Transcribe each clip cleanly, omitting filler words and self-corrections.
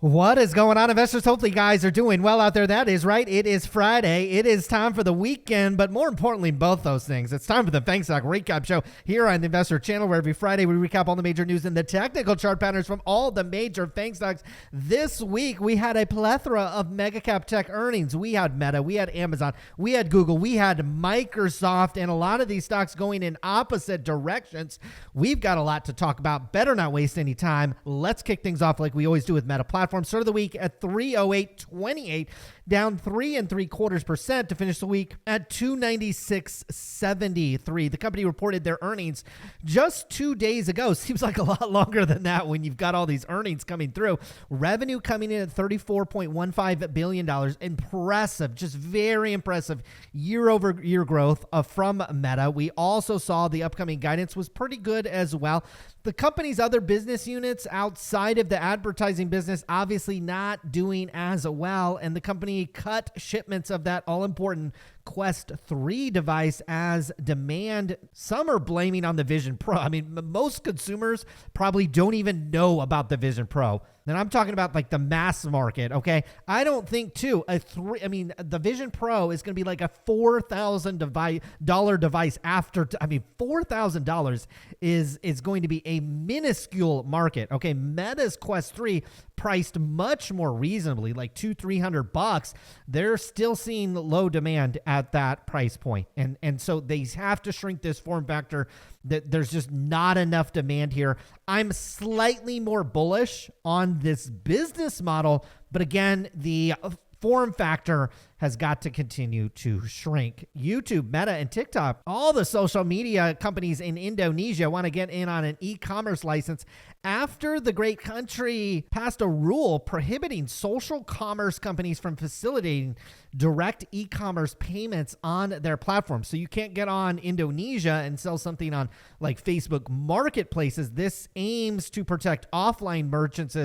What is going on, investors? Hopefully, you guys are doing well out there. That is right. It is Friday. It is time for the weekend, but more importantly, both those things. It's time for the Faang Stock Recap Show here on the Investor Channel, where every Friday we recap all the major news and the technical chart patterns from all the major Faang stocks. This week, we had a plethora of mega cap tech earnings. We had Meta, we had Amazon, we had Google, we had Microsoft, and a lot of these stocks going in opposite directions. We've got a lot to talk about. Better not waste any time. Let's kick things off like we always do with Meta Platforms. Start of the week at 308.28, down 3.75% to finish the week at 296.73. The company reported their earnings just 2 days ago. Seems like a lot longer than that when you've got all these earnings coming through. Revenue coming in at $34.15 billion. Impressive, just very impressive year-over-year growth from Meta. We also saw the upcoming guidance was pretty good as well. The company's other business units outside of the advertising business obviously not doing as well, and the company cut shipments of that all-important Quest 3 device as demand. Some are blaming on the Vision Pro. I mean, most consumers probably don't even know about the Vision Pro. And I'm talking about like the mass market, okay? I don't think the Vision Pro is going to be like a $4,000 device after, $4,000 is going to be a minuscule market, okay? Meta's Quest 3 priced much more reasonably, like $200-300. They're still seeing low demand at that price point. And so they have to shrink this form factor. That there's just not enough demand here. I'm slightly more bullish on this business model, but again, the form factor has got to continue to shrink. YouTube, Meta, and TikTok, all the social media companies in Indonesia want to get in on an e-commerce license after the great country passed a rule prohibiting social commerce companies from facilitating direct e-commerce payments on their platform. So you can't get on Indonesia and sell something on like Facebook marketplaces. This aims to protect offline merchants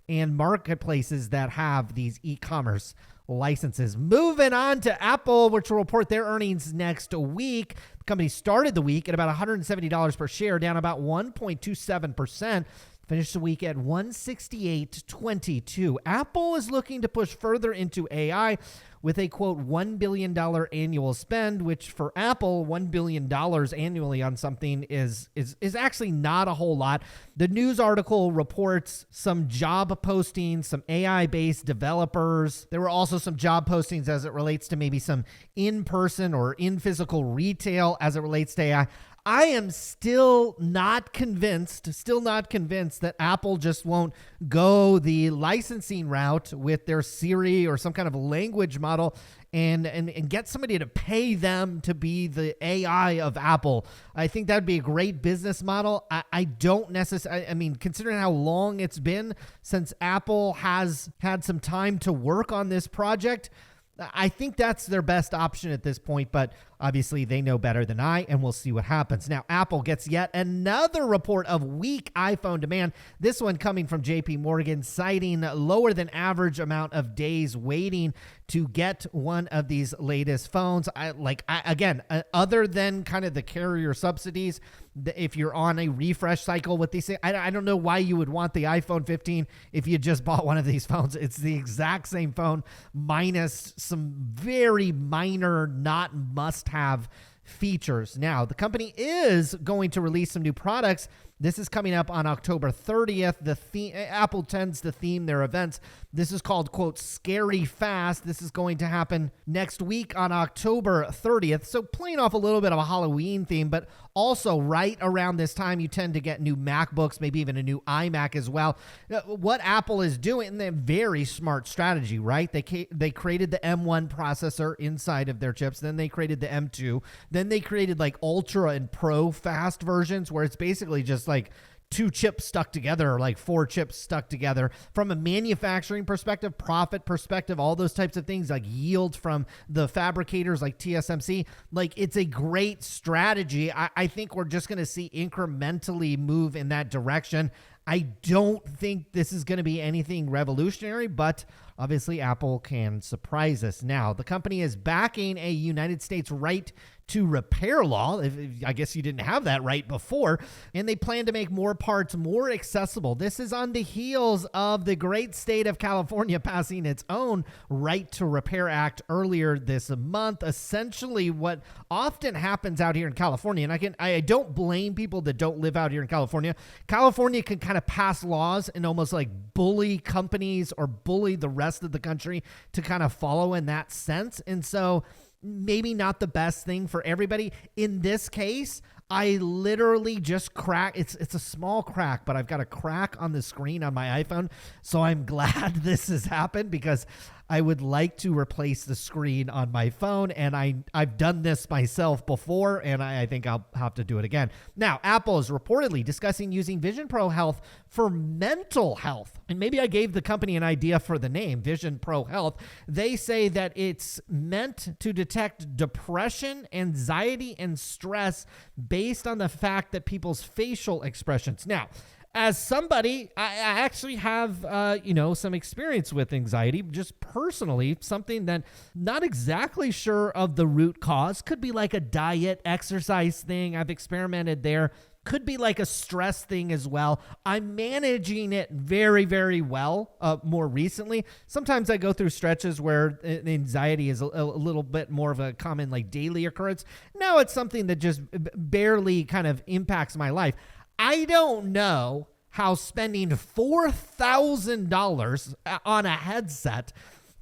and marketplaces that have these e-commerce licenses. Moving on to Apple, which will report their earnings next week. The company started the week at about $170 per share, down about 1.27%. Finished the week at $168.22. Apple is looking to push further into AI with a, quote, $1 billion annual spend, which for Apple, $1 billion annually on something is actually not a whole lot. The news article reports some job postings, some AI-based developers. There were also some job postings as it relates to maybe some in-person or in-physical retail as it relates to AI. I am still not convinced that Apple just won't go the licensing route with their Siri or some kind of language model and get somebody to pay them to be the AI of Apple. I think that'd be a great business model. I don't necessarily, considering how long it's been since Apple has had some time to work on this project, I think that's their best option at this point, but obviously they know better than I, and we'll see what happens. Now, Apple gets yet another report of weak iPhone demand, this one coming from JP Morgan, citing lower than average amount of days waiting to get one of these latest phones. Other than kind of the carrier subsidies, if you're on a refresh cycle with these things, I don't know why you would want the iPhone 15 if you just bought one of these phones. It's the exact same phone minus some very minor, not must-have features. Now, the company is going to release some new products. This is coming up on October 30th. Apple tends to theme their events. This is called, quote, Scary Fast. This is going to happen next week on October 30th. So playing off a little bit of a Halloween theme, but also right around this time, you tend to get new MacBooks, maybe even a new iMac as well. What Apple is doing, they're very smart strategy, right? They created the M1 processor inside of their chips. Then they created the M2. Then they created like Ultra and Pro fast versions where it's basically just like 2 chips stuck together or like 4 chips stuck together. From a manufacturing perspective, profit perspective, all those types of things, like yield from the fabricators like TSMC, like it's a great strategy. I think we're just going to see incrementally move in that direction. I don't think this is going to be anything revolutionary, but obviously Apple can surprise us. Now, the company is backing a United States right to repair law. I guess you didn't have that right before. And they plan to make more parts more accessible. This is on the heels of the great state of California passing its own Right to Repair Act earlier this month. Essentially, what often happens out here in California, and I don't blame people that don't live out here in California. California can kind of pass laws and almost like bully companies or bully the rest of the country to kind of follow in that sense. And so maybe not the best thing for everybody. In this case, I literally just crack. It's a small crack, but I've got a crack on the screen on my iPhone. So I'm glad this has happened because I would like to replace the screen on my phone. And I've done this myself before, and I think I'll have to do it again. Now, Apple is reportedly discussing using Vision Pro Health for mental health. And maybe I gave the company an idea for the name, Vision Pro Health. They say that it's meant to detect depression, anxiety, and stress based on the fact that people's facial expressions. Now, as somebody, I actually have, some experience with anxiety, just personally, something that not exactly sure of the root cause. Could be like a diet, exercise thing. I've experimented there. Could be like a stress thing as well. I'm managing it very, very well more recently. Sometimes I go through stretches where anxiety is a little bit more of a common like daily occurrence. Now it's something that just barely kind of impacts my life. I don't know how spending $4,000 on a headset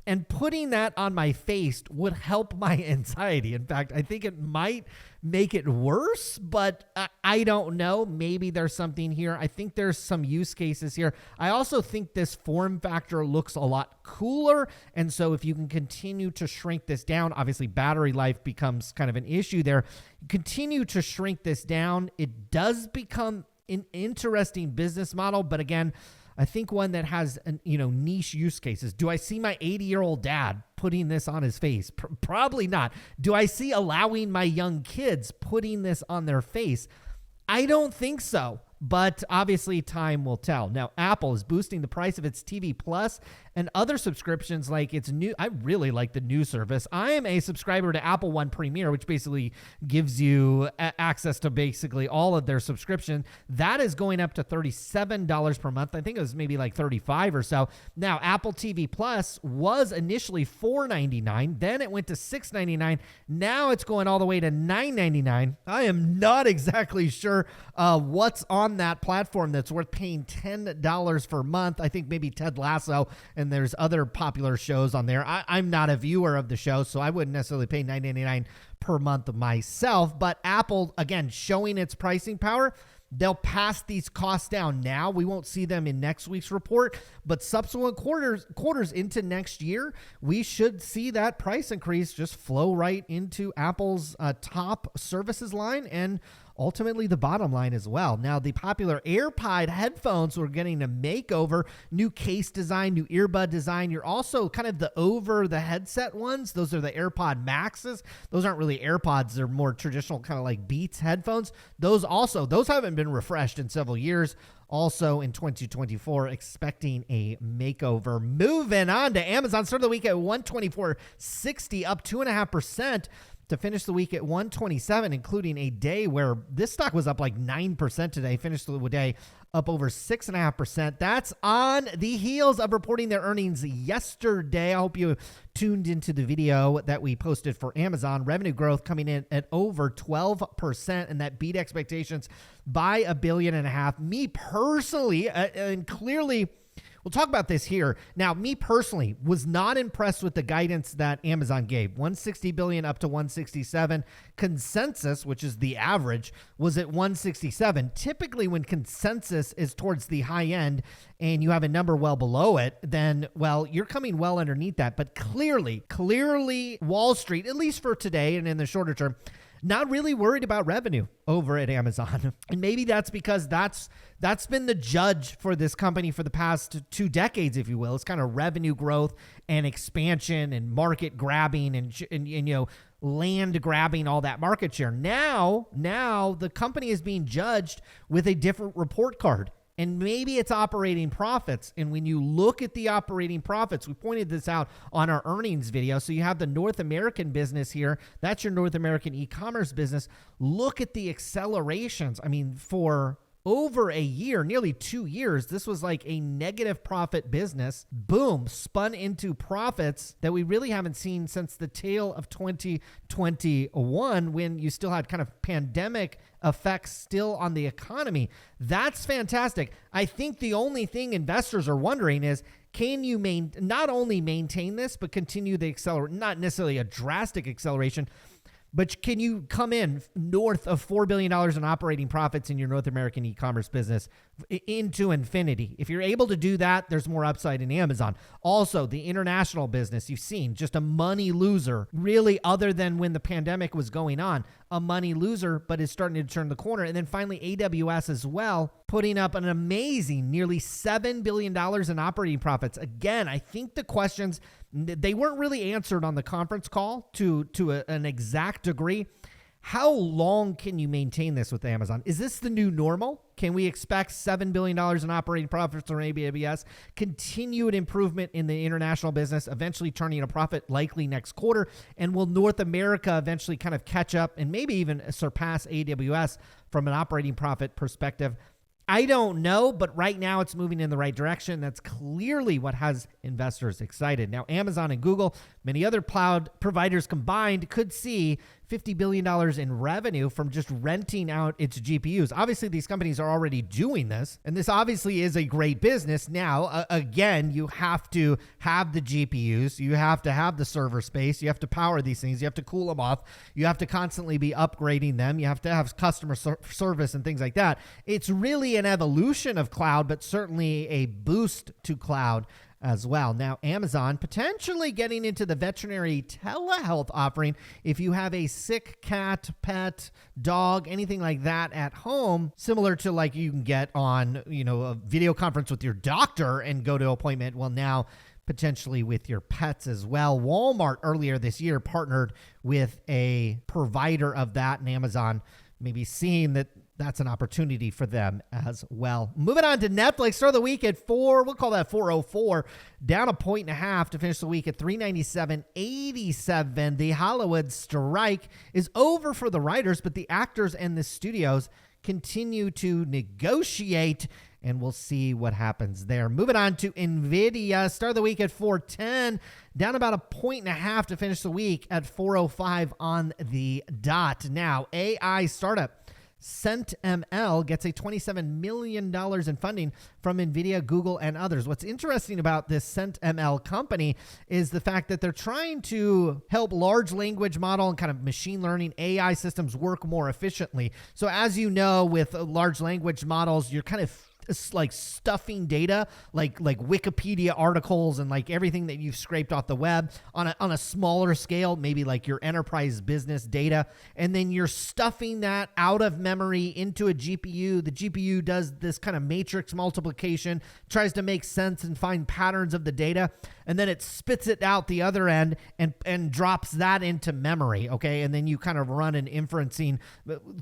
and putting that on my face would help my anxiety. In fact, I think it might make it worse, but I don't know. Maybe there's something here. I think there's some use cases here. I also think this form factor looks a lot cooler. And so if you can continue to shrink this down, obviously battery life becomes kind of an issue there. Continue to shrink this down. It does become an interesting business model, but again, I think one that has niche use cases. Do I see my 80-year-old dad putting this on his face? Probably not. Do I see allowing my young kids putting this on their face? I don't think so, but obviously time will tell. Now, Apple is boosting the price of its TV Plus and other subscriptions like its new. I really like the new service. I am a subscriber to Apple One Premier, which basically gives you access to basically all of their subscription. That is going up to $37 per month. I think it was maybe like $35 or so. Now, Apple TV Plus was initially $4.99. Then it went to $6.99. Now it's going all the way to $9.99. I am not exactly sure what's on that platform that's worth paying $10 per month. I think maybe Ted Lasso, and there's other popular shows on there. I'm not a viewer of the show, so I wouldn't necessarily pay $9.99 per month myself. But Apple, again, showing its pricing power. They'll pass these costs down now. We won't see them in next week's report, but subsequent quarters into next year, we should see that price increase just flow right into Apple's top services line and ultimately the bottom line as well. Now, the popular AirPod headphones were getting a makeover, new case design, new earbud design. You're also kind of the over the headset ones. Those are the AirPod Maxes. Those aren't really AirPods. They're more traditional kind of like Beats headphones. Those haven't been refreshed in several years. Also in 2024, expecting a makeover. Moving on to Amazon, started the week at $124.60, up 2.5%. To finish the week at $127, including a day where this stock was up like 9% today, finished the day up over 6.5%. That's on the heels of reporting their earnings yesterday. I hope you tuned into the video that we posted for Amazon. Revenue growth coming in at over 12%, and that beat expectations by $1.5 billion. Me personally, and clearly, we'll talk about this here. Now, me personally was not impressed with the guidance that Amazon gave. $160 billion up to $167. Consensus, which is the average, was at $167. Typically, when consensus is towards the high end and you have a number well below it, then, well, you're coming well underneath that. But clearly, Wall Street, at least for today and in the shorter term, not really worried about revenue over at Amazon. And maybe that's because that's been the judge for this company for the past 2 decades, if you will. It's kind of revenue growth and expansion and market grabbing and land grabbing, all that market share. Now the company is being judged with a different report card. And maybe it's operating profits. And when you look at the operating profits, we pointed this out on our earnings video. So you have the North American business here. That's your North American e-commerce business. Look at the accelerations. I mean, for over a year, nearly 2 years, this was like a negative profit business. Boom, spun into profits that we really haven't seen since the tail of 2021, when you still had kind of pandemic effects still on the economy. That's fantastic. I think the only thing investors are wondering is, can you not only maintain this, but continue the acceleration, not necessarily a drastic acceleration, but can you come in north of $4 billion in operating profits in your North American e-commerce business into infinity? If you're able to do that, there's more upside in Amazon. Also, the international business, you've seen just a money loser, really, other than when the pandemic was going on, a money loser, but is starting to turn the corner. And then finally, AWS as well, putting up an amazing nearly $7 billion in operating profits. Again, I think the questions, they weren't really answered on the conference call to an exact degree. How long can you maintain this with Amazon? Is this the new normal? Can we expect $7 billion in operating profits from AWS, continued improvement in the international business, eventually turning a profit likely next quarter? And will North America eventually kind of catch up and maybe even surpass AWS from an operating profit perspective? I don't know, but right now it's moving in the right direction. That's clearly what has investors excited. Now, Amazon and Google, many other cloud providers combined, could see $50 billion in revenue from just renting out its GPUs. Obviously, these companies are already doing this, and this obviously is a great business. Now, again, you have to have the GPUs. You have to have the server space. You have to power these things. You have to cool them off. You have to constantly be upgrading them. You have to have customer service and things like that. It's really an evolution of cloud, but certainly a boost to cloud as well. Now, Amazon potentially getting into the veterinary telehealth offering. If you have a sick cat, pet, dog, anything like that at home, similar to like you can get on, a video conference with your doctor and go to appointment. Well, now potentially with your pets as well. Walmart earlier this year partnered with a provider of that, and Amazon maybe seeing that that's an opportunity for them as well. Moving on to Netflix, start of the week at we'll call that 404, down 1.5 to finish the week at 397.87. The Hollywood strike is over for the writers, but the actors and the studios continue to negotiate, and we'll see what happens there. Moving on to NVIDIA, start of the week at 410, down about 1.5 to finish the week at 405 on the dot. Now, AI startup CentML gets a $27 million in funding from NVIDIA, Google, and others. What's interesting about this CentML company is the fact that they're trying to help large language model and kind of machine learning AI systems work more efficiently. So as you know, with large language models, you're kind of like stuffing data, like Wikipedia articles and like everything that you've scraped off the web on a smaller scale, maybe like your enterprise business data. And then you're stuffing that out of memory into a GPU. The GPU does this kind of matrix multiplication, tries to make sense and find patterns of the data. And then it spits it out the other end and drops that into memory. Okay. And then you kind of run an inferencing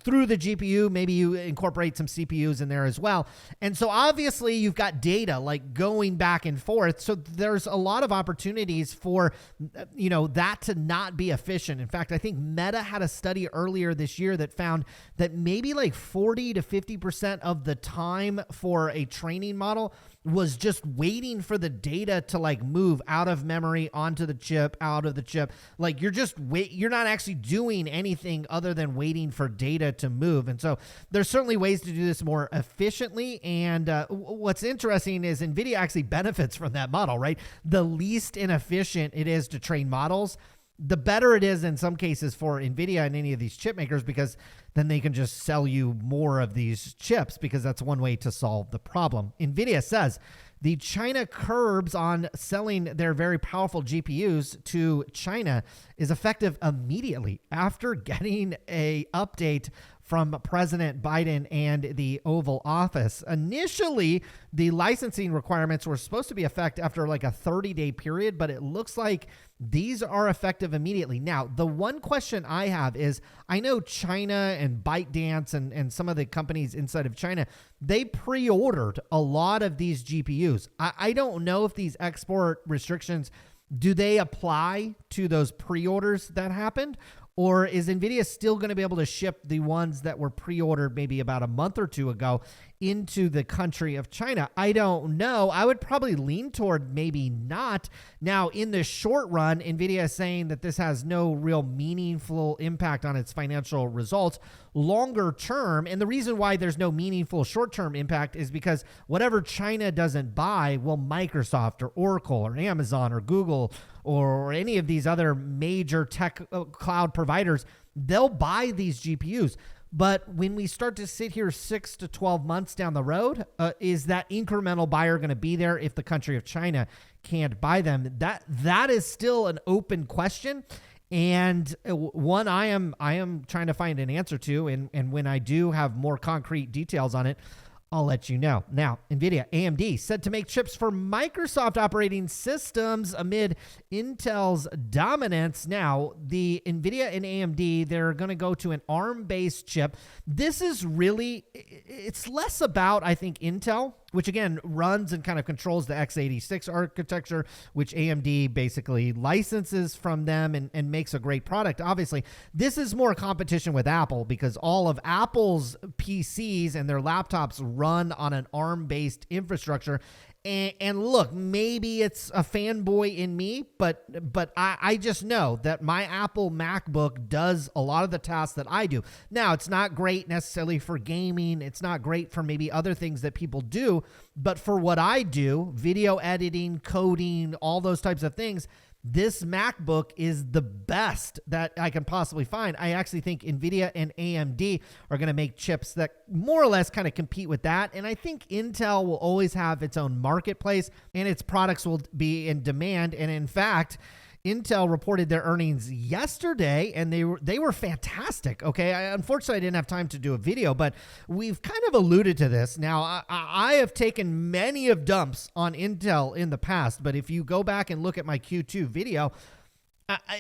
through the GPU. Maybe you incorporate some CPUs in there as well. And so obviously you've got data like going back and forth. So there's a lot of opportunities for, that to not be efficient. In fact, I think Meta had a study earlier this year that found that maybe like 40 to 50% of the time for a training model was just waiting for the data to like move out of memory onto the chip, out of the chip. Like you're not actually doing anything other than waiting for data to move. And so there's certainly ways to do this more efficiently. And what's interesting is NVIDIA actually benefits from that model, right? The least inefficient it is to train models, the better it is in some cases for NVIDIA and any of these chip makers, because then they can just sell you more of these chips, because that's one way to solve the problem. NVIDIA says the China curbs on selling their very powerful GPUs to China is effective immediately after getting a update from President Biden and the Oval Office. Initially, the licensing requirements were supposed to be effective after like a 30-day period, but it looks like these are effective immediately. Now, the one question I have is, I know China and ByteDance and some of the companies inside of China, they pre-ordered a lot of these GPUs. I don't know if these export restrictions, do they apply to those pre-orders that happened? Or is NVIDIA still going to be able to ship the ones that were pre-ordered maybe about a month or two ago into the country of China? I don't know. I would probably lean toward maybe not. Now, in the short run, NVIDIA is saying that this has no real meaningful impact on its financial results. Longer term, and the reason why there's no meaningful short-term impact is because whatever China doesn't buy, will Microsoft or Oracle or Amazon or Google or any of these other major tech cloud providers, they'll buy these GPUs. But when we start to sit here 6 to 12 months down the road, is that incremental buyer going to be there if the country of China can't buy them? That is still an open question. And one I am trying to find an answer to. And when I do have more concrete details on it, I'll let you know. Now, NVIDIA, AMD, said to make chips for Microsoft operating systems amid Intel's dominance. Now, the NVIDIA and AMD, they're going to go to an ARM-based chip. This is really, it's less about, I think, Intel, which again runs and kind of controls the x86 architecture, which AMD basically licenses from them and makes a great product. Obviously, this is more competition with Apple because all of Apple's PCs and their laptops run on an ARM-based infrastructure. And look, maybe it's a fanboy in me, but I just know that my Apple MacBook does a lot of the tasks that I do. Now, it's not great necessarily for gaming. It's not great for maybe other things that people do. But for what I do, video editing, coding, all those types of things, this MacBook is the best that I can possibly find. I actually think NVIDIA and AMD are going to make chips that more or less kind of compete with that. And I think Intel will always have its own marketplace and its products will be in demand. And in fact, Intel reported their earnings yesterday, and they were fantastic. Okay, unfortunately, I didn't have time to do a video, but we've kind of alluded to this. Now, I have taken many of dumps on Intel in the past, but if you go back and look at my Q2 video,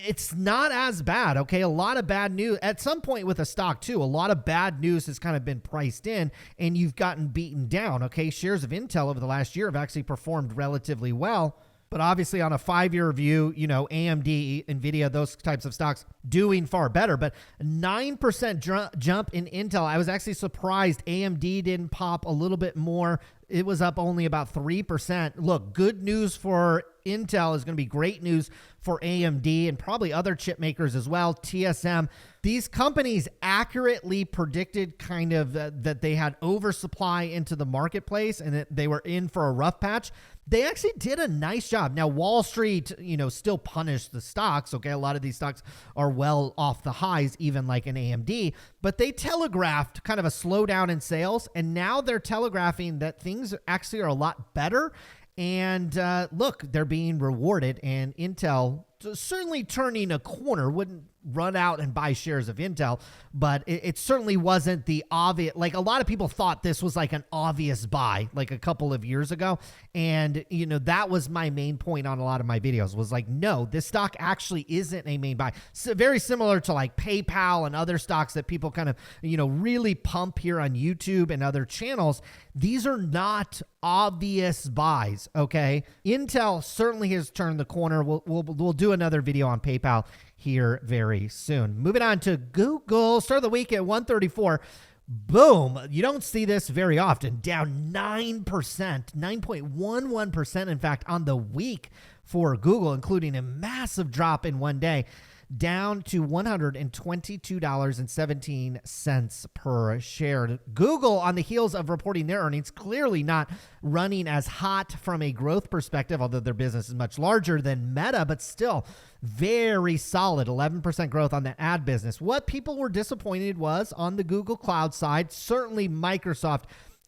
it's not as bad. Okay, a lot of bad news at some point with a stock too. A lot of bad news has kind of been priced in, and you've gotten beaten down. Okay, shares of Intel over the last year have actually performed relatively well. But obviously on a 5-year view, you know, AMD, NVIDIA, those types of stocks doing far better. But 9% jump in Intel. I was actually surprised AMD didn't pop a little bit more. It was up only about 3%. Look, good news for Intel is going to be great news for AMD and probably other chip makers as well. TSM. These companies accurately predicted kind of that they had oversupply into the marketplace and that they were in for a rough patch. They actually did a nice job. Now, Wall Street, you know, still punished the stocks. Okay, a lot of these stocks are well off the highs, even like an AMD, but they telegraphed kind of a slowdown in sales, and now they're telegraphing that things actually are a lot better. And look, they're being rewarded, and Intel certainly turning a corner. Wouldn't run out and buy shares of Intel, but it certainly wasn't the obvious. Like, a lot of people thought this was like an obvious buy like a couple of years ago. And, you know, that was my main point on a lot of my videos was like, no, this stock actually isn't a main buy. So very similar to like PayPal and other stocks that people kind of, you know, really pump here on YouTube and other channels. These are not obvious buys. Okay. Intel certainly has turned the corner. We'll do another video on PayPal here very soon. Moving on to Google, start of the week at 134. Boom. You don't see this very often. Down 9%, 9.11%, in fact, on the week for Google, including a massive drop in one day, down to $122.17 per share. Google, on the heels of reporting their earnings, clearly not running as hot from a growth perspective, although their business is much larger than Meta, but still very solid 11% growth on the ad business. What people were disappointed was on the Google Cloud side, certainly Microsoft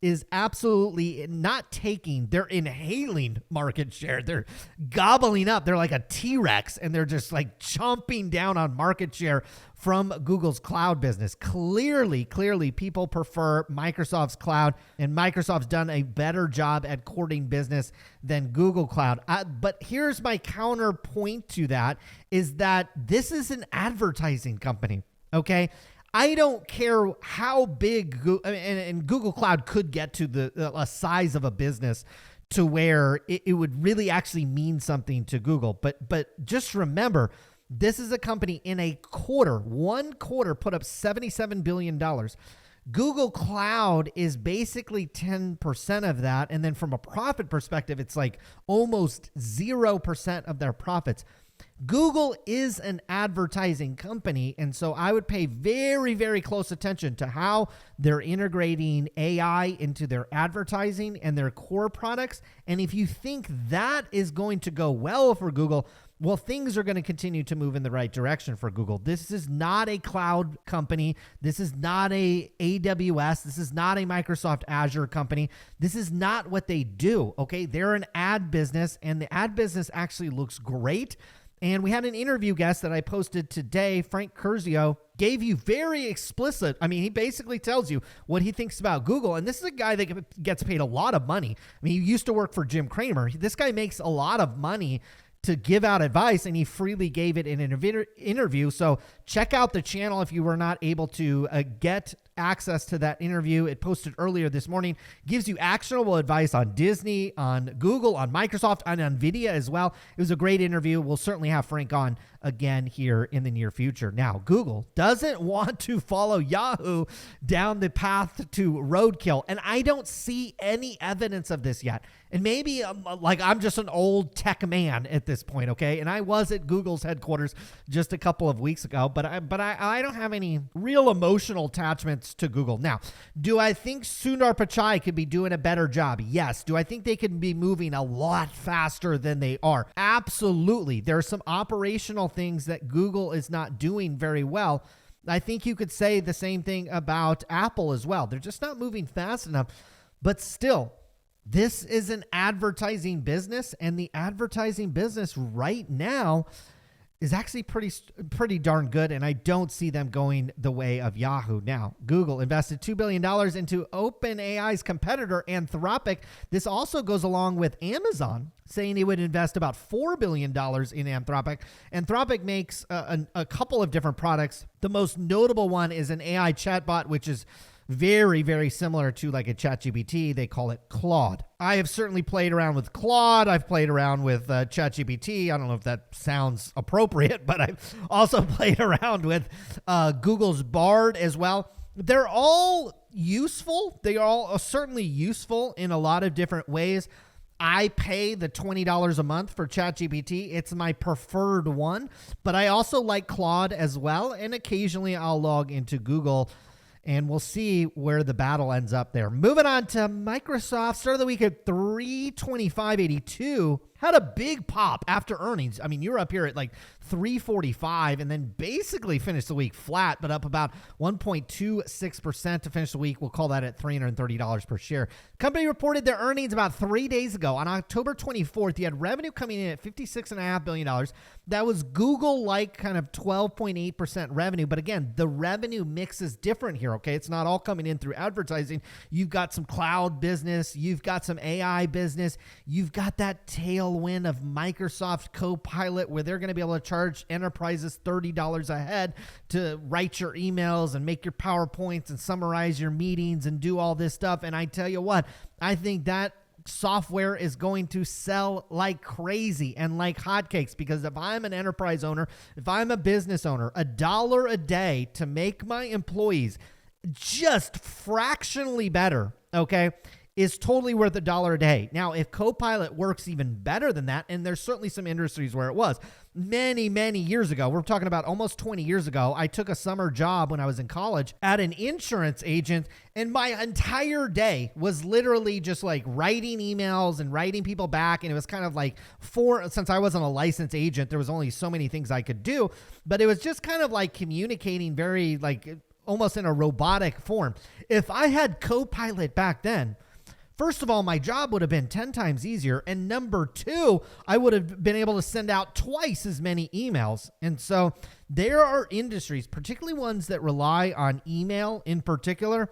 is absolutely not taking, they're inhaling market share. They're gobbling up. They're like a T-Rex, and they're just like chomping down on market share from Google's cloud business. Clearly, people prefer Microsoft's cloud, and Microsoft's done a better job at courting business than Google Cloud. But here's my counterpoint to that, is that this is an advertising company, okay? I don't care how big, and Google Cloud could get to the size of a business to where it would really actually mean something to Google. But just remember, this is a company in one quarter put up $77 billion. Google Cloud is basically 10% of that. And then from a profit perspective, it's like almost 0% of their profits. Google is an advertising company, and so I would pay very, very close attention to how they're integrating AI into their advertising and their core products. And if you think that is going to go well for Google, well, things are going to continue to move in the right direction for Google. This is not a cloud company. This is not a AWS. This is not a Microsoft Azure company. This is not what they do, okay? They're an ad business, and the ad business actually looks great. And we had an interview guest that I posted today, Frank Curzio, gave you very explicit. I mean, he basically tells you what he thinks about Google. And this is a guy that gets paid a lot of money. I mean, he used to work for Jim Cramer. This guy makes a lot of money to give out advice, and he freely gave it in an interview. So check out the channel if you were not able to get access to that interview. It posted earlier this morning, gives you actionable advice on Disney, on Google, on Microsoft, on NVIDIA as well. It was a great interview. We'll certainly have Frank on again here in the near future. Now, Google doesn't want to follow Yahoo down the path to roadkill, and I don't see any evidence of this yet. And maybe I'm just an old tech man at this point, okay? And I was at Google's headquarters just a couple of weeks ago, but I don't have any real emotional attachments to Google. Now, do I think Sundar Pichai could be doing a better job? Yes. Do I think they could be moving a lot faster than they are? Absolutely. There are some operational things that Google is not doing very well. I think you could say the same thing about Apple as well. They're just not moving fast enough. But still, this is an advertising business, and the advertising business right now is actually pretty darn good, and I don't see them going the way of Yahoo. Now, Google invested $2 billion into OpenAI's competitor, Anthropic. This also goes along with Amazon saying it would invest about $4 billion in Anthropic. Anthropic makes a couple of different products. The most notable one is an AI chatbot, which is very, very similar to like a ChatGPT. They call it Claude. I have certainly played around with Claude. I've played around with ChatGPT. I don't know if that sounds appropriate, but I've also played around with Google's Bard as well. They're all useful. They are all certainly useful in a lot of different ways. I pay the $20 a month for ChatGPT. It's my preferred one, but I also like Claude as well. And occasionally I'll log into Google, and we'll see where the battle ends up there. Moving on to Microsoft, start of the week at $325.82. Had a big pop after earnings. I mean, you're up here at like $345 and then basically finished the week flat, but up about 1.26% to finish the week. We'll call that at $330 per share. Company reported their earnings about 3 days ago. On October 24th, you had revenue coming in at $56.5 billion. That was Google-like kind of 12.8% revenue. But again, the revenue mix is different here, okay? It's not all coming in through advertising. You've got some cloud business. You've got some AI business. You've got that tailwind of Microsoft Copilot, where they're going to be able to charge enterprises $30 a head to write your emails and make your PowerPoints and summarize your meetings and do all this stuff. And I tell you what, I think that software is going to sell like crazy and like hotcakes, because if I'm an enterprise owner, if I'm a business owner, $1 a day to make my employees just fractionally better, okay, is totally worth $1 a day. Now, if Copilot works even better than that, and there's certainly some industries where it was, many, many years ago, we're talking about almost 20 years ago, I took a summer job when I was in college at an insurance agent, and my entire day was literally just like writing emails and writing people back. And it was kind of like, since I wasn't a licensed agent, there was only so many things I could do, but it was just kind of like communicating very like almost in a robotic form. If I had Copilot back then, first of all, my job would have been 10 times easier. And number two, I would have been able to send out twice as many emails. And so there are industries, particularly ones that rely on email in particular,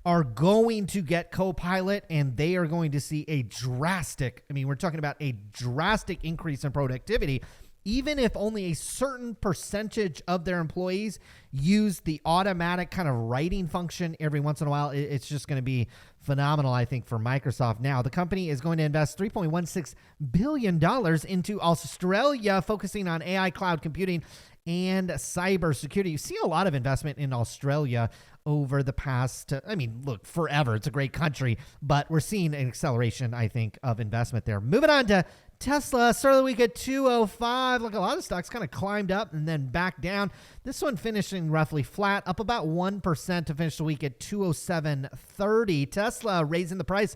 are going to get Copilot, and they are going to see a drastic, we're talking about a drastic increase in productivity, even if only a certain percentage of their employees use the automatic kind of writing function every once in a while. It's just going to be phenomenal, I think, for Microsoft. Now, the company is going to invest $3.16 billion into Australia, focusing on AI, cloud computing, and cybersecurity. You've seen a lot of investment in Australia over the past, look, forever. It's a great country, but we're seeing an acceleration, I think, of investment there. Moving on to Tesla, start of the week at 205. Look, a lot of stocks kind of climbed up and then back down. This one finishing roughly flat, up about 1% to finish the week at 207.30. Tesla raising the price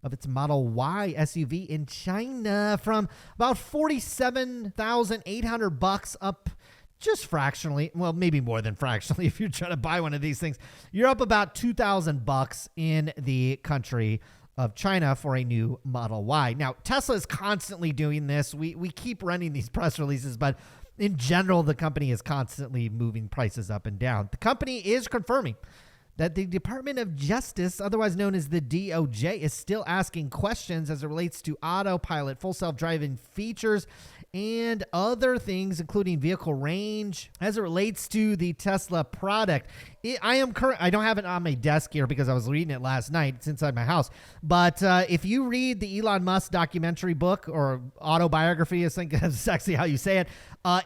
of its Model Y SUV in China from about $47,800 up just fractionally, well, maybe more than fractionally. If you're trying to buy one of these things, you're up about $2,000 in the country of China for a new Model Y. Now, Tesla is constantly doing this. We keep running these press releases, but in general, the company is constantly moving prices up and down. The company is confirming that the Department of Justice, otherwise known as the DOJ, is still asking questions as it relates to autopilot, full self-driving features, and other things, including vehicle range, as it relates to the Tesla product. I don't have it on my desk here because I was reading it last night. It's inside my house. But if you read the Elon Musk documentary book or autobiography, I think that's actually how you say it,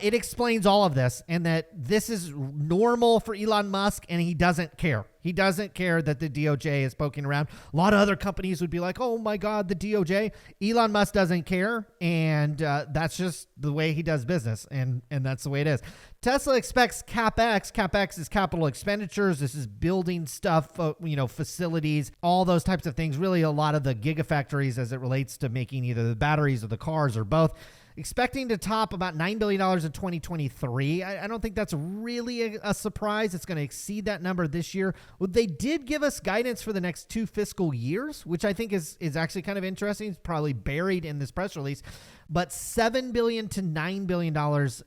it explains all of this and that this is normal for Elon Musk and he doesn't care. He doesn't care that the DOJ is poking around. A lot of other companies would be like, oh my God, the DOJ. Elon Musk doesn't care. And that's just the way he does business. And that's the way it is. Tesla expects CapEx. CapEx is capital expenditures. This is building stuff, facilities, all those types of things. Really a lot of the gigafactories as it relates to making either the batteries or the cars or both. Expecting to top about $9 billion in 2023. I don't think that's really a surprise. It's going to exceed that number this year. Well, they did give us guidance for the next 2 fiscal years, which I think is actually kind of interesting. It's probably buried in this press release. But $7 billion to $9 billion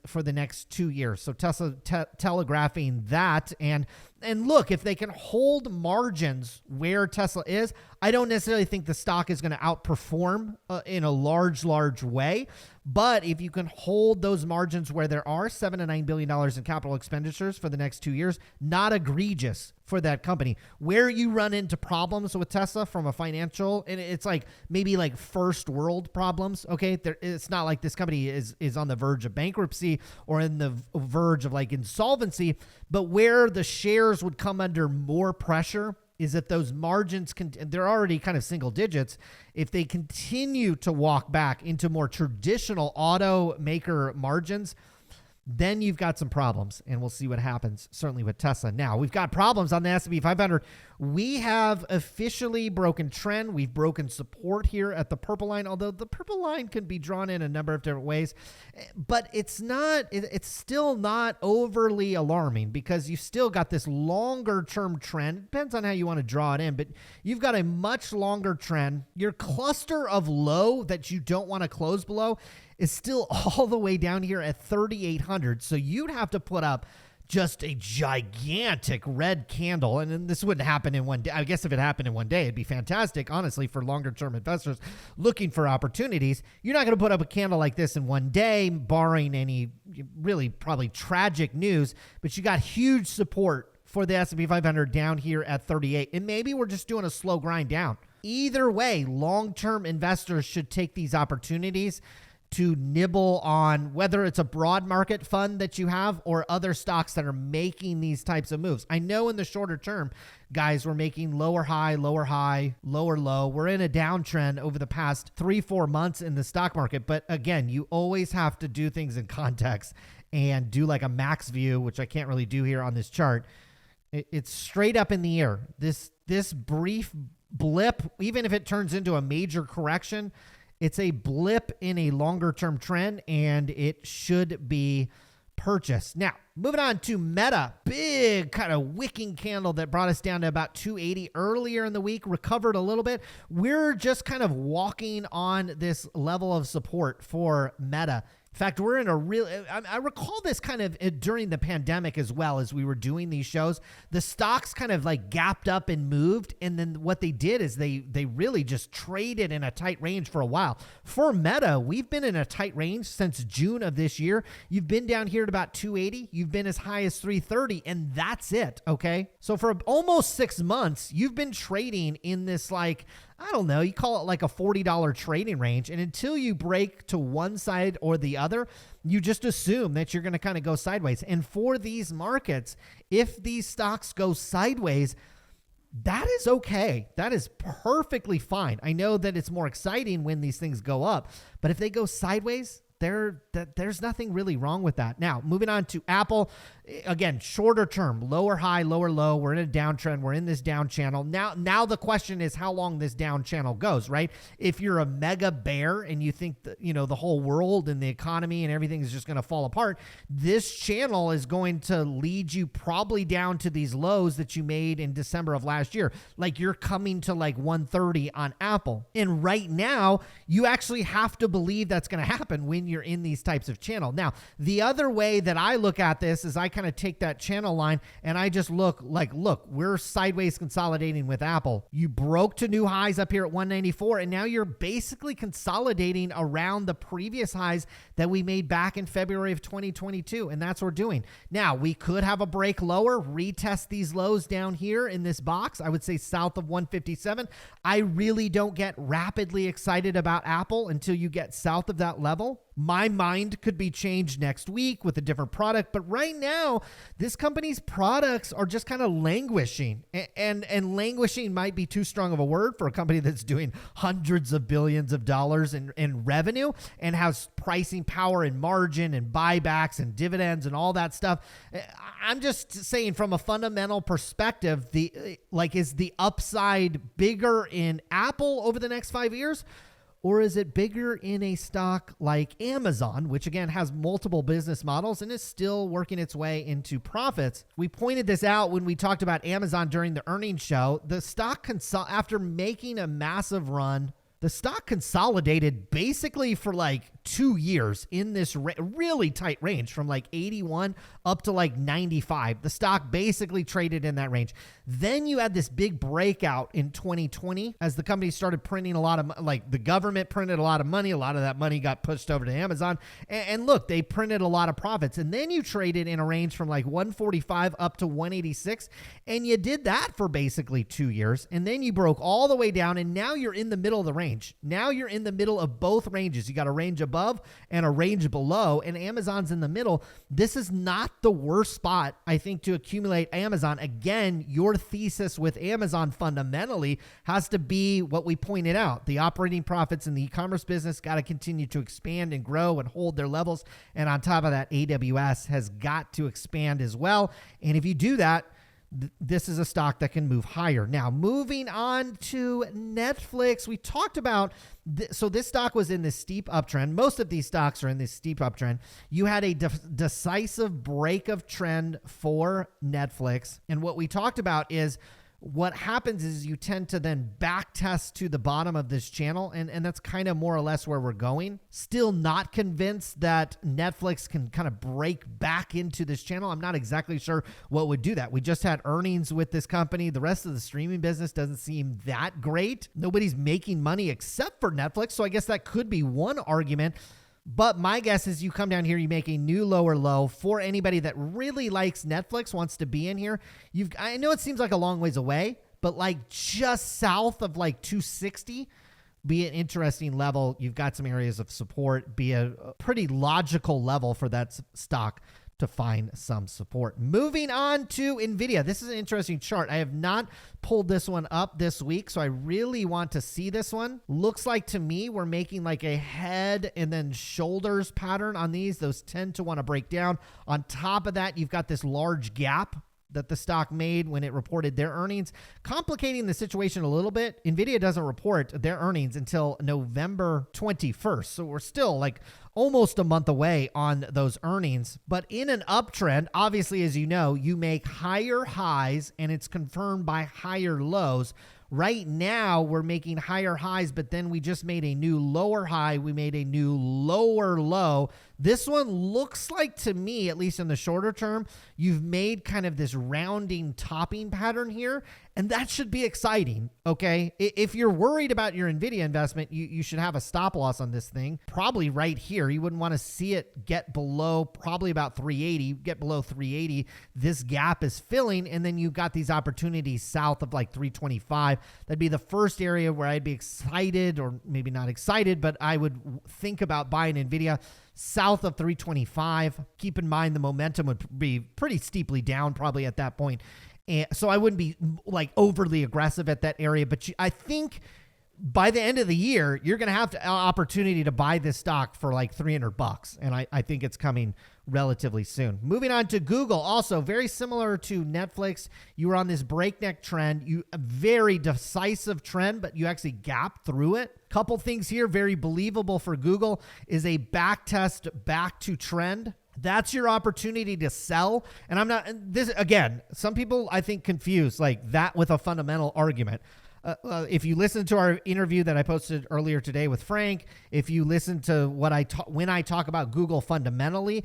for the next 2 years. So Tesla telegraphing that. And look, if they can hold margins where Tesla is, I don't necessarily think the stock is going to outperform in a large way. But if you can hold those margins where there are $7 to $9 billion in capital expenditures for the next 2 years, not egregious for that company. Where you run into problems with Tesla from a financial, and it's like maybe like first world problems, okay? It's not like this company is on the verge of bankruptcy or in the verge of like insolvency, but where the shares would come under more pressure is that those margins, they're already kind of single digits. If they continue to walk back into more traditional automaker margins, then you've got some problems, and we'll see what happens, certainly with Tesla. Now, we've got problems on the S&P 500. We have officially broken trend. We've broken support here at the purple line, although the purple line can be drawn in a number of different ways. But it's still not overly alarming because you've still got this longer-term trend. It depends on how you want to draw it in, but you've got a much longer trend. Your cluster of low that you don't want to close below is still all the way down here at 3,800. So you'd have to put up just a gigantic red candle. And then this wouldn't happen in one day. I guess if it happened in one day, it'd be fantastic, honestly, for longer term investors looking for opportunities. You're not going to put up a candle like this in one day, barring any really probably tragic news, but you got huge support for the S&P 500 down here at 38. And maybe we're just doing a slow grind down. Either way, long-term investors should take these opportunities to nibble on whether it's a broad market fund that you have or other stocks that are making these types of moves. I know in the shorter term, guys, we're making lower high, lower low. We're in a downtrend over the past 3-4 months in the stock market. But again, you always have to do things in context and do like a max view, which I can't really do here on this chart. It's straight up in the air. This brief blip, even if it turns into a major correction, it's a blip in a longer term trend, and it should be purchase. Now, moving on to Meta, big kind of wicking candle that brought us down to about 280 earlier in the week, recovered a little bit. We're just kind of walking on this level of support for Meta. In fact, we're in a real, I recall this kind of during the pandemic as well, as we were doing these shows. The stocks kind of like gapped up and moved. And then what they did is they really just traded in a tight range for a while. For Meta, we've been in a tight range since June of this year. You've been down here at about 280. You've been as high as 330, and that's it. Okay. So for almost 6 months, you've been trading in this, like, I don't know, you call it like a $40 trading range. And until you break to one side or the other, you just assume that you're going to kind of go sideways. And for these markets, if these stocks go sideways, that is okay. That is perfectly fine. I know that it's more exciting when these things go up, but if they go sideways, there's nothing really wrong with that. Now, moving on to Apple, again, shorter term, lower high, lower low. We're in a downtrend. We're in this down channel. Now the question is how long this down channel goes, right? If you're a mega bear and you think that, the whole world and the economy and everything is just going to fall apart, this channel is going to lead you probably down to these lows that you made in December of last year. Like you're coming to like 130 on Apple. And right now, you actually have to believe that's going to happen when you're in these types of channel. Now, the other way that I look at this is I kind of take that channel line and I just look, we're sideways consolidating with Apple. You broke to new highs up here at 194, and now you're basically consolidating around the previous highs that we made back in February of 2022, and that's what we're doing. Now, we could have a break lower, retest these lows down here in this box. I would say south of 157. I really don't get rapidly excited about Apple until you get south of that level. My mind could be changed next week with a different product, but right now, this company's products are just kind of languishing, and languishing might be too strong of a word for a company that's doing hundreds of billions of dollars in revenue and has pricing power and margin and buybacks and dividends and all that stuff. I'm just saying from a fundamental perspective, is the upside bigger in Apple over the next 5 years? Or is it bigger in a stock like Amazon, which again has multiple business models and is still working its way into profits? We pointed this out when we talked about Amazon during the earnings show. The stock, after making a massive run, the stock consolidated basically for like 2 years in this really tight range from like 81 up to like 95. The stock basically traded in that range. Then you had this big breakout in 2020 as the company started printing a lot of, the government printed a lot of money. A lot of that money got pushed over to Amazon. And look, they printed a lot of profits. And then you traded in a range from like 145 up to 186. And you did that for basically 2 years. And then you broke all the way down. And now you're in the middle of the range. Now you're in the middle of both ranges. You got a range above and a range below, and Amazon's in the middle. This is not the worst spot, I think, to accumulate Amazon. Again, your thesis with Amazon fundamentally has to be what we pointed out. The operating profits in the e-commerce business got to continue to expand and grow and hold their levels. And on top of that, AWS has got to expand as well. And if you do that, this is a stock that can move higher. Now, moving on to Netflix, we talked about, so this stock was in this steep uptrend. Most of these stocks are in this steep uptrend. You had a decisive break of trend for Netflix. And what we talked about is what happens is you tend to then back test to the bottom of this channel, and that's kind of more or less where we're going. Still not convinced that Netflix can kind of break back into this channel. I'm not exactly sure what would do that. We just had earnings with this company. The rest of the streaming business doesn't seem that great. Nobody's making money except for Netflix, so I guess that could be one argument. But my guess is you come down here, you make a new lower low for anybody that really likes Netflix, wants to be in here. I know it seems like a long ways away, but like just south of like 260, be an interesting level. You've got some areas of support, be a pretty logical level for that stock to find some support. Moving on to NVIDIA. This is an interesting chart. I have not pulled this one up this week, so I really want to see this one. Looks like to me we're making like a head and then shoulders pattern on these. Those tend to want to break down. On top of that, you've got this large gap that the stock made when it reported their earnings. Complicating the situation a little bit, NVIDIA doesn't report their earnings until November 21st. So we're still like almost a month away on those earnings. But in an uptrend, obviously, as you know, you make higher highs and it's confirmed by higher lows. Right now, we're making higher highs, but then we just made a new lower high. We made a new lower low. This one looks like, to me, at least in the shorter term, you've made kind of this rounding topping pattern here, and that should be exciting, okay? If you're worried about your NVIDIA investment, you should have a stop loss on this thing, probably right here. You wouldn't want to see it get below probably about 380, get below 380. This gap is filling, and then you've got these opportunities south of like 325. That'd be the first area where I'd be excited, or maybe not excited, but I would think about buying NVIDIA south of 325. Keep in mind the momentum would be pretty steeply down probably at that point. And so I wouldn't be like overly aggressive at that area, but I think by the end of the year, you're going to have an opportunity to buy this stock for like $300. And I think it's coming relatively soon. Moving on to Google, also very similar to Netflix. You were on this breakneck trend, a very decisive trend, but you actually gap through it. Couple things here, very believable for Google is a back test back to trend. That's your opportunity to sell. And I'm not, this again, some people I think confuse like that with a fundamental argument. If you listen to our interview that I posted earlier today with Frank, if you listen to what when I talk about Google fundamentally,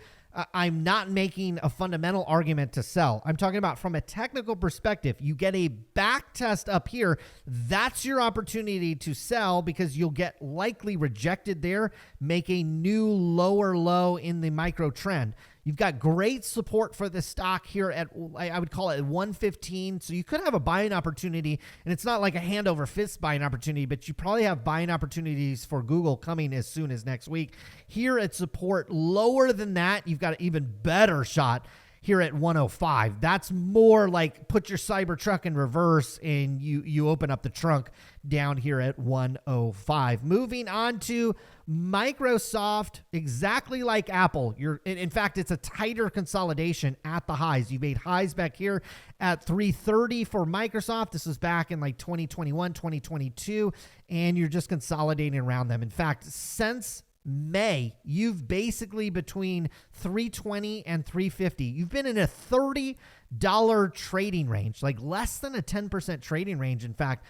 I'm not making a fundamental argument to sell. I'm talking about from a technical perspective. You get a back test up here. That's your opportunity to sell because you'll get likely rejected there, make a new lower low in the micro trend. You've got great support for this stock here at, I would call it 115. So you could have a buying opportunity, and it's not like a hand over fist buying opportunity, but you probably have buying opportunities for Google coming as soon as next week. Here at support lower than that, you've got an even better shot here at 105. That's more like put your Cybertruck in reverse and you open up the trunk down here at 105. Moving on to Microsoft, exactly like Apple. In fact, it's a tighter consolidation at the highs. You made highs back here at 330 for Microsoft. This was back in like 2021, 2022, and you're just consolidating around them. In fact, since May, you've basically between 320 and 350. You've been in a $30 trading range, like less than a 10% trading range, in fact,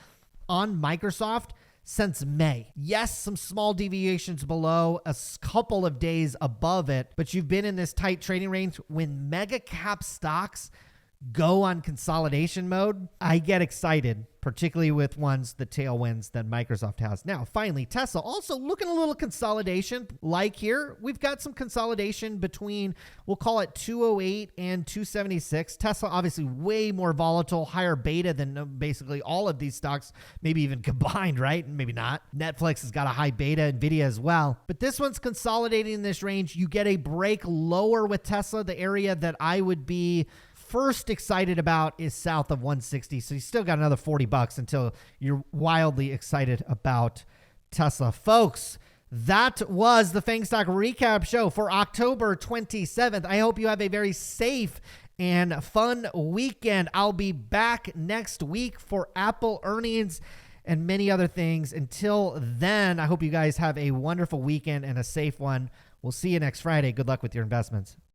on Microsoft since May. Yes, some small deviations below, a couple of days above it, but you've been in this tight trading range. When mega cap stocks go on consolidation mode, I get excited, particularly with the tailwinds that Microsoft has. Now, finally, Tesla also looking a little consolidation. Like here, we've got some consolidation between, we'll call it 208 and 276. Tesla obviously way more volatile, higher beta than basically all of these stocks, maybe even combined, right? Maybe not. Netflix has got a high beta, NVIDIA as well. But this one's consolidating in this range. You get a break lower with Tesla. The area that I would be first excited about is south of 160. So you still got another $40 until you're wildly excited about Tesla. Folks, that was the Faang Stock Recap Show for October 27th. I hope you have a very safe and fun weekend. I'll be back next week for Apple earnings and many other things. Until then, I hope you guys have a wonderful weekend and a safe one. We'll see you next Friday. Good luck with your investments.